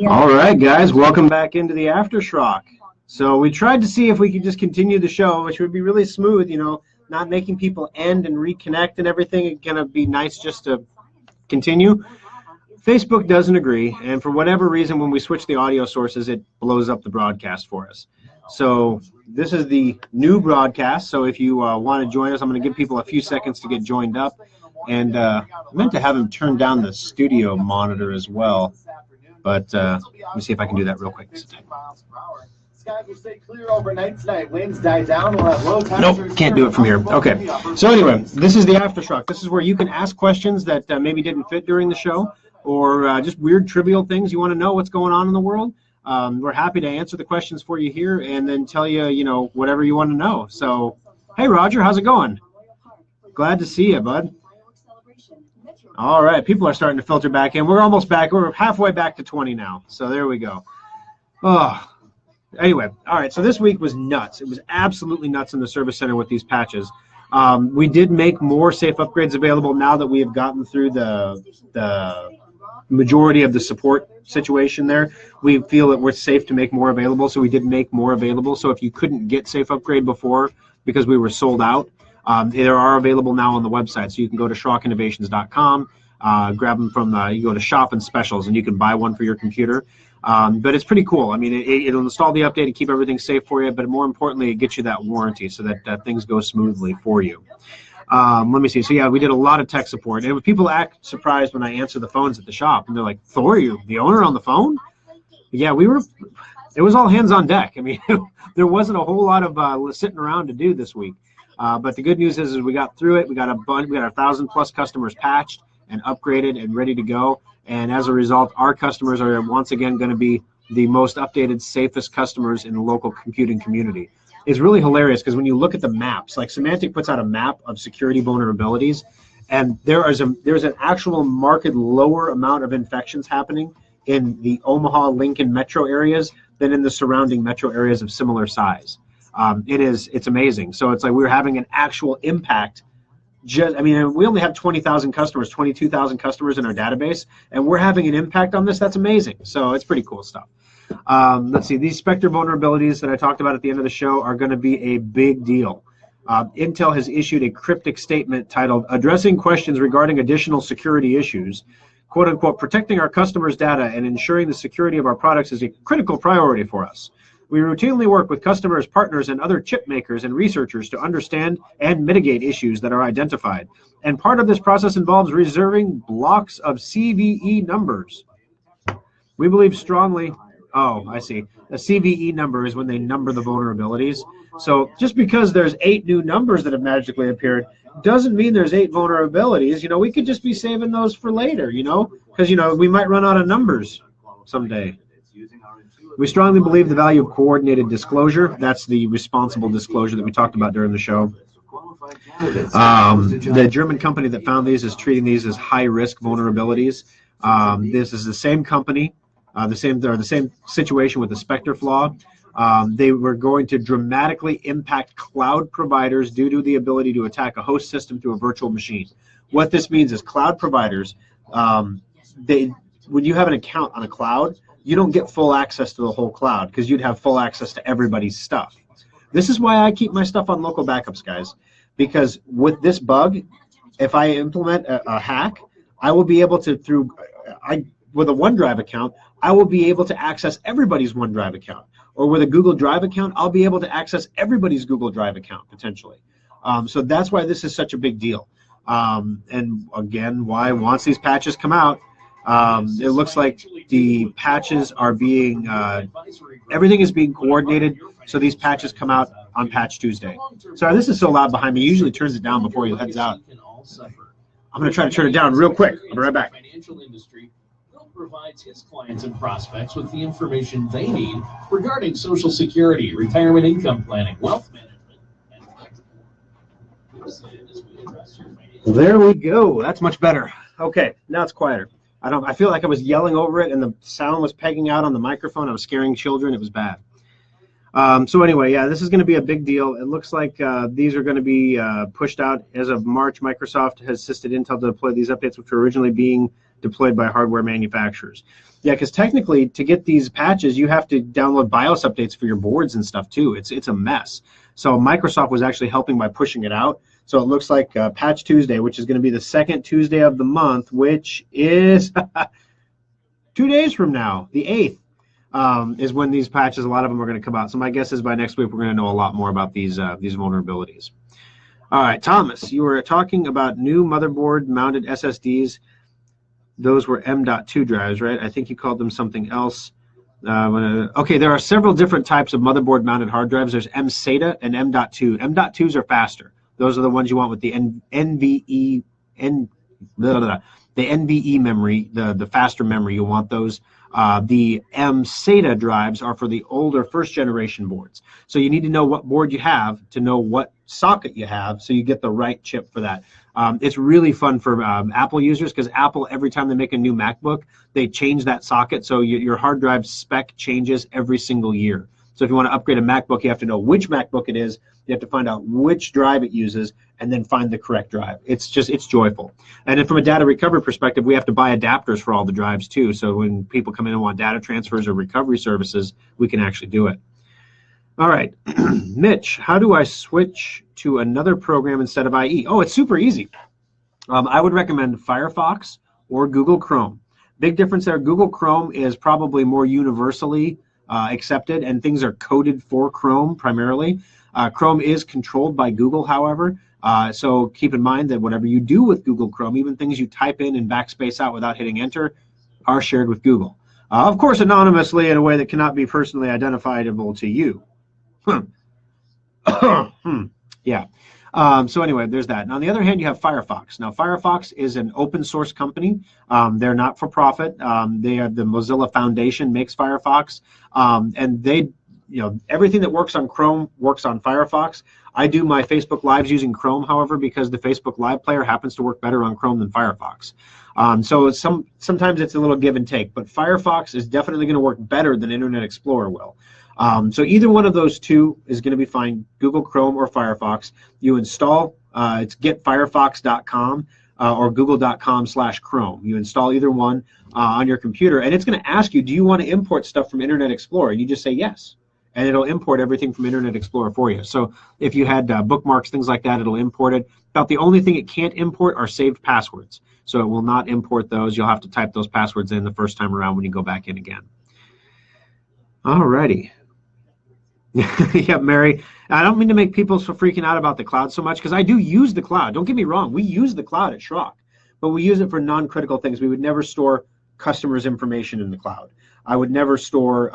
All right, guys, welcome back into the AfterSchrock. So we tried to see if we could just continue the show, which would be really smooth, you know, not making people end and reconnect and everything. It's going to be nice just to continue. Facebook doesn't agree, and for whatever reason, when we switch the audio sources, it blows up the broadcast for us. So this is the new broadcast, so if you want to join us, I'm going to give people a few seconds to get joined up. And I meant to have him turn down the studio monitor as well, but let me see if I can do that real quick. Skies will stay clear overnight tonight. Winds die down. We'll have low temperatures. Nope, can't do it from here. Okay. So anyway, this is the AfterSchrock. This is where you can ask questions that maybe didn't fit during the show, or just weird, trivial things you want to know what's going on in the world. We're happy to answer the questions for you here and then tell you, you know, whatever you want to know. So, hey, Roger, how's it going? Glad to see you, bud. All right, people are starting to filter back in. We're almost back. We're halfway back to 20 now. So there we go. Oh. Anyway, all right, so this week was nuts. It was absolutely nuts in the service center with these patches. We did make more safe upgrades available now that we have gotten through the majority of the support situation there. We feel that we're safe to make more available, so we did make more available. So if you couldn't get safe upgrade before because we were sold out, they are available now on the website. So you can go to SchrockInnovations.com, grab them from you go to Shop and Specials, and you can buy one for your computer. But it's pretty cool. I mean, it'll install the update and keep everything safe for you, but more importantly, it gets you that warranty so that things go smoothly for you. Let me see. So, yeah, we did a lot of tech support. And people act surprised when I answer the phones at the shop, and they're like, Thor, you the owner on the phone? Yeah, it was all hands on deck. I mean, there wasn't a whole lot of sitting around to do this week. But the good news is we got through it. We got 1,000+ customers patched and upgraded and ready to go. And as a result, our customers are once again going to be the most updated, safest customers in the local computing community. It's really hilarious because when you look at the maps, like Symantec puts out a map of security vulnerabilities, and there's an actual marked lower amount of infections happening in the Omaha, Lincoln metro areas than in the surrounding metro areas of similar size. It's amazing. So it's like we're having an actual impact. I mean, we only have 20,000 customers, 22,000 customers in our database, and we're having an impact on this. That's amazing. So it's pretty cool stuff. Let's see. These Spectre vulnerabilities that I talked about at the end of the show are going to be a big deal. Intel has issued a cryptic statement titled, "Addressing questions regarding additional security issues, quote unquote, protecting our customers' data and ensuring the security of our products is a critical priority for us. We routinely work with customers, partners, and other chip makers and researchers to understand and mitigate issues that are identified. And part of this process involves reserving blocks of CVE numbers. We believe strongly," oh, I see. A CVE number is when they number the vulnerabilities. So just because there's 8 new numbers that have magically appeared doesn't mean there's 8 vulnerabilities. You know, we could just be saving those for later, you know, because, you know, we might run out of numbers someday. We strongly believe the value of coordinated disclosure. That's the responsible disclosure that we talked about during the show. The German company that found these is treating these as high-risk vulnerabilities. This is the same company, the same situation with the Spectre flaw. They were going to dramatically impact cloud providers due to the ability to attack a host system through a virtual machine. What this means is cloud providers, when you have an account on a cloud, you don't get full access to the whole cloud because you'd have full access to everybody's stuff. This is why I keep my stuff on local backups, guys, because with this bug, if I implement a hack, I will be able to, with a OneDrive account, I will be able to access everybody's OneDrive account. Or with a Google Drive account, I'll be able to access everybody's Google Drive account, potentially. So that's why this is such a big deal. And again, why once these patches come out, it looks like the patches are being, everything is being coordinated, so these patches come out on Patch Tuesday. Sorry, this is so loud behind me. He usually turns it down before he heads out. I'm going to try to turn it down real quick. I'll be right back. Provides his clients and prospects with the information they need regarding Social Security, retirement income planning, wealth management, and there we go. That's much better. Okay, now it's quieter. I feel like I was yelling over it and the sound was pegging out on the microphone. I was scaring children. It was bad. So anyway, yeah, this is going to be a big deal. It looks like these are going to be pushed out as of March. Microsoft has assisted Intel to deploy these updates, which were originally being deployed by hardware manufacturers. Yeah, because technically, to get these patches, you have to download BIOS updates for your boards and stuff too. It's a mess. So Microsoft was actually helping by pushing it out. So it looks like Patch Tuesday, which is going to be the second Tuesday of the month, which is 2 days from now, the 8th, is when these patches, a lot of them are going to come out. So my guess is by next week we're going to know a lot more about these vulnerabilities. All right, Thomas, you were talking about new motherboard-mounted SSDs. Those were M.2 drives, right? I think you called them something else. Okay, there are several different types of motherboard-mounted hard drives. There's M-SATA and M.2. M.2s are faster. Those are the ones you want with the NVE memory, the faster memory. You want those. The M-SATA drives are for the older first-generation boards. So you need to know what board you have to know what socket you have, so you get the right chip for that. It's really fun for Apple users, because Apple, every time they make a new MacBook, they change that socket, so your hard drive spec changes every single year. So if you want to upgrade a MacBook, you have to know which MacBook it is, you have to find out which drive it uses, and then find the correct drive. It's joyful. And then from a data recovery perspective, we have to buy adapters for all the drives too, so when people come in and want data transfers or recovery services, we can actually do it. All right, Mitch, how do I switch to another program instead of IE? Oh, it's super easy. I would recommend Firefox or Google Chrome. Big difference there. Google Chrome is probably more universally accepted, and things are coded for Chrome primarily. Chrome is controlled by Google, however, so keep in mind that whatever you do with Google Chrome, even things you type in and backspace out without hitting enter, are shared with Google. Of course, anonymously in a way that cannot be personally identifiable to you. Yeah. So anyway, there's that. And on the other hand, you have Firefox. Now, Firefox is an open source company. They're not for profit. They are the Mozilla Foundation makes Firefox, and they, everything that works on Chrome works on Firefox. I do my Facebook Lives using Chrome, however, because the Facebook Live player happens to work better on Chrome than Firefox. So sometimes it's a little give and take, but Firefox is definitely going to work better than Internet Explorer will. So either one of those two is going to be fine, Google Chrome or Firefox. You install, it's getfirefox.com or google.com/Chrome. You install either one on your computer, and it's going to ask you, do you want to import stuff from Internet Explorer? And you just say yes, and it'll import everything from Internet Explorer for you. So if you had bookmarks, things like that, it'll import it. About the only thing it can't import are saved passwords. So it will not import those. You'll have to type those passwords in the first time around when you go back in again. All righty. Yeah, Mary, I don't mean to make people so freaking out about the cloud so much, because I do use the cloud. Don't get me wrong. We use the cloud at Schrock, but we use it for non-critical things. We would never store customers' information in the cloud. I would never store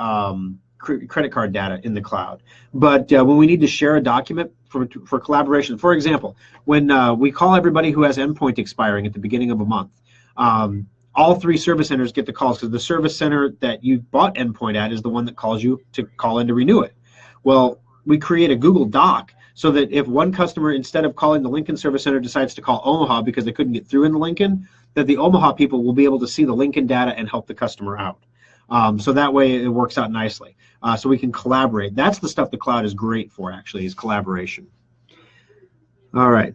credit card data in the cloud. But when we need to share a document for collaboration, for example, when we call everybody who has endpoint expiring at the beginning of a month, all three service centers get the calls, because the service center that you bought endpoint at is the one that calls you to call in to renew it. Well, we create a Google Doc so that if one customer, instead of calling the Lincoln Service Center, decides to call Omaha because they couldn't get through in the Lincoln, that the Omaha people will be able to see the Lincoln data and help the customer out. So that way it works out nicely. So we can collaborate. That's the stuff the cloud is great for, actually, is collaboration. All right.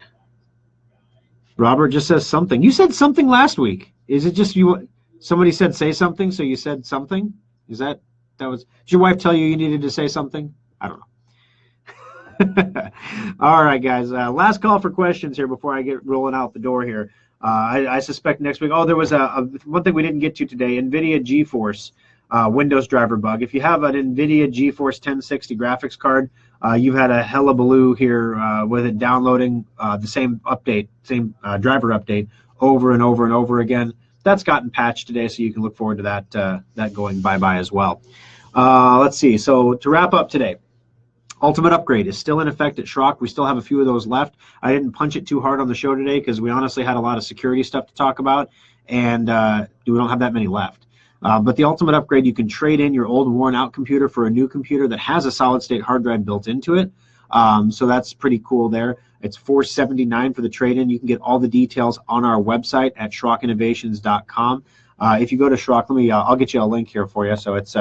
Robert just says something. You said something last week. Is it just you? Somebody said say something, so you said something? Is that was? Did your wife tell you needed to say something? I don't know. All right, guys. Last call for questions here before I get rolling out the door here. I suspect next week. Oh, there was one thing we didn't get to today. NVIDIA GeForce Windows driver bug. If you have an NVIDIA GeForce 1060 graphics card, you've had a hullabaloo here with it downloading the same update, same driver update over and over and over again. That's gotten patched today, so you can look forward to that going bye-bye as well. Let's see. So to wrap up today, Ultimate Upgrade is still in effect at Schrock. We still have a few of those left. I didn't punch it too hard on the show today because we honestly had a lot of security stuff to talk about, and we don't have that many left. But the Ultimate Upgrade, you can trade in your old worn-out computer for a new computer that has a solid-state hard drive built into it. So that's pretty cool there. It's $479 for the trade-in. You can get all the details on our website at SchrockInnovations.com. If you go to Schrock, I'll get you a link here for you. So it's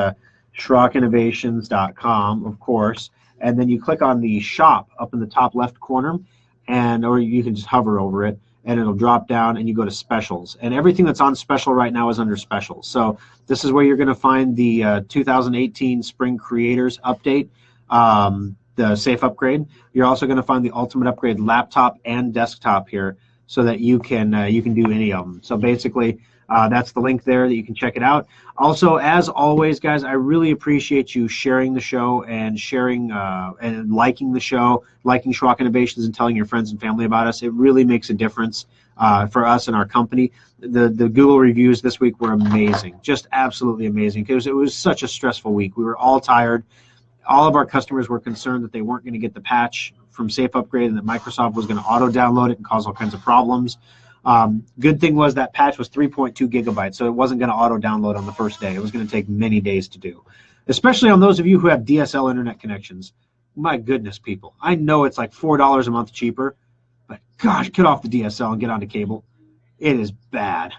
SchrockInnovations.com, of course. And then you click on the shop up in the top left corner, or you can just hover over it, and it'll drop down, and you go to specials. And everything that's on special right now is under specials. So this is where you're going to find the 2018 Spring Creators Update, the Safe Upgrade. You're also going to find the Ultimate Upgrade laptop and desktop here, so that you can do any of them. So basically, that's the link there that you can check it out. Also, as always, guys, I really appreciate you sharing the show and sharing and liking the show, liking Schrock Innovations, and telling your friends and family about us. It really makes a difference for us and our company. The Google reviews this week were amazing, just absolutely amazing, because it was such a stressful week. We were all tired. All of our customers were concerned that they weren't going to get the patch from Safe Upgrade and that Microsoft was going to auto-download it and cause all kinds of problems. Good thing was that patch was 3.2 gigabytes, so it wasn't going to auto-download on the first day. It was going to take many days to do, especially on those of you who have DSL internet connections. My goodness, people. I know it's like $4 a month cheaper, but gosh, get off the DSL and get onto cable. It is bad.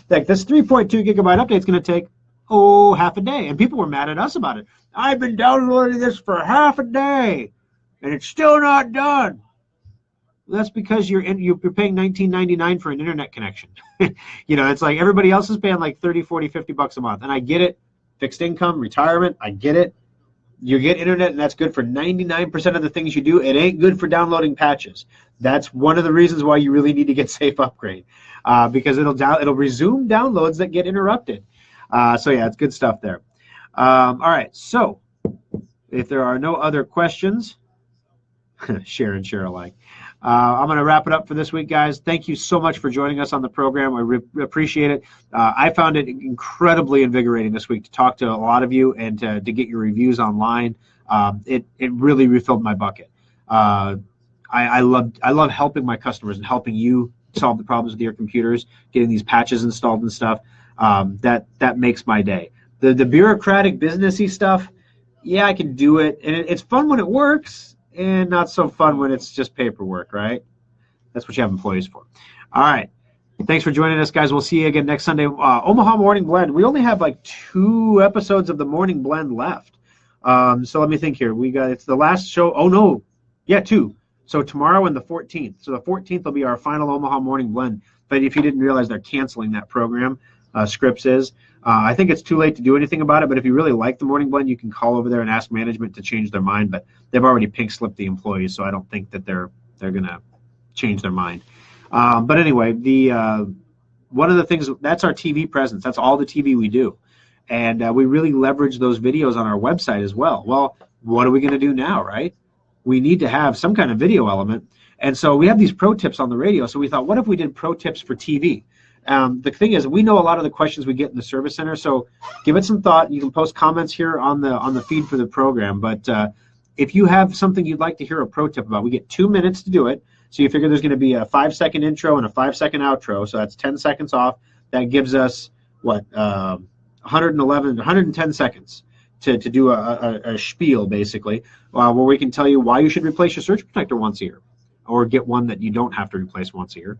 Like this 3.2 gigabyte update is going to take, half a day. And people were mad at us about it. I've been downloading this for half a day, and it's still not done. That's because you're paying $19.99 for an internet connection. It's like everybody else is paying like 30, 40, 50 bucks a month. And I get it. Fixed income, retirement, I get it. You get internet, and that's good for 99% of the things you do. It ain't good for downloading patches. That's one of the reasons why you really need to get Safe Upgrade, because it'll resume downloads that get interrupted. So yeah, it's good stuff there. All right, so if there are no other questions, share and share alike. I'm going to wrap it up for this week, guys. Thank you so much for joining us on the program. I appreciate it. I found it incredibly invigorating this week to talk to a lot of you and to get your reviews online. It really refilled my bucket. I love helping my customers and helping you solve the problems with your computers, getting these patches installed and stuff. That makes my day. The bureaucratic, businessy stuff, yeah, I can do it, and it's fun when it works, and not so fun when it's just paperwork, right? That's what you have employees for. All right. Thanks for joining us, guys. We'll see you again next Sunday. Omaha Morning Blend. We only have like 2 episodes of the Morning Blend left. So let me think here. It's the last show. Oh, no. Yeah, 2. So tomorrow and the 14th. So the 14th will be our final Omaha Morning Blend. But if you didn't realize, they're canceling that program. Scripps is. I think it's too late to do anything about it, but if you really like the Morning Blend, you can call over there and ask management to change their mind, but they've already pink slipped the employees, so I don't think that they're going to change their mind. But anyway, one of the things, that's our TV presence. That's all the TV we do. And we really leverage those videos on our website as well. Well, what are we going to do now, right? We need to have some kind of video element. And so we have these pro tips on the radio, so we thought, what if we did pro tips for TV? The thing is, we know a lot of the questions we get in the service center, so give it some thought. You can post comments here on the feed for the program, but if you have something you'd like to hear a pro tip about, we get 2 minutes to do it. So you figure there's going to be a 5-second intro and a 5-second outro, so that's 10 seconds off. That gives us, 110 seconds to do a spiel, basically, where we can tell you why you should replace your surge protector once a year, or get one that you don't have to replace once a year,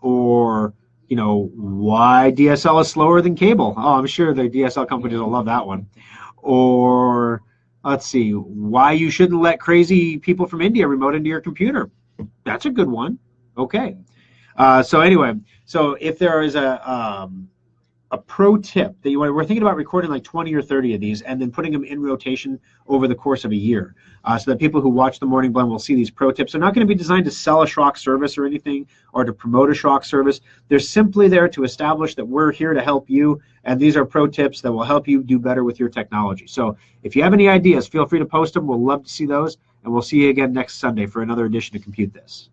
or why DSL is slower than cable. Oh, I'm sure the DSL companies will love that one. Or, let's see, why you shouldn't let crazy people from India remote into your computer. That's a good one. Okay. So anyway, so if there is a pro tip that we're thinking about recording like 20 or 30 of these and then putting them in rotation over the course of a year, so that people who watch the Morning Blend will see these pro tips. They're not going to be designed to sell a Schrock service or anything, or to promote a Schrock service. They're simply there to establish that we're here to help you, and these are pro tips that will help you do better with your technology. So if you have any ideas, feel free to post them. We'll love to see those, and we'll see you again next Sunday for another edition of Compute This.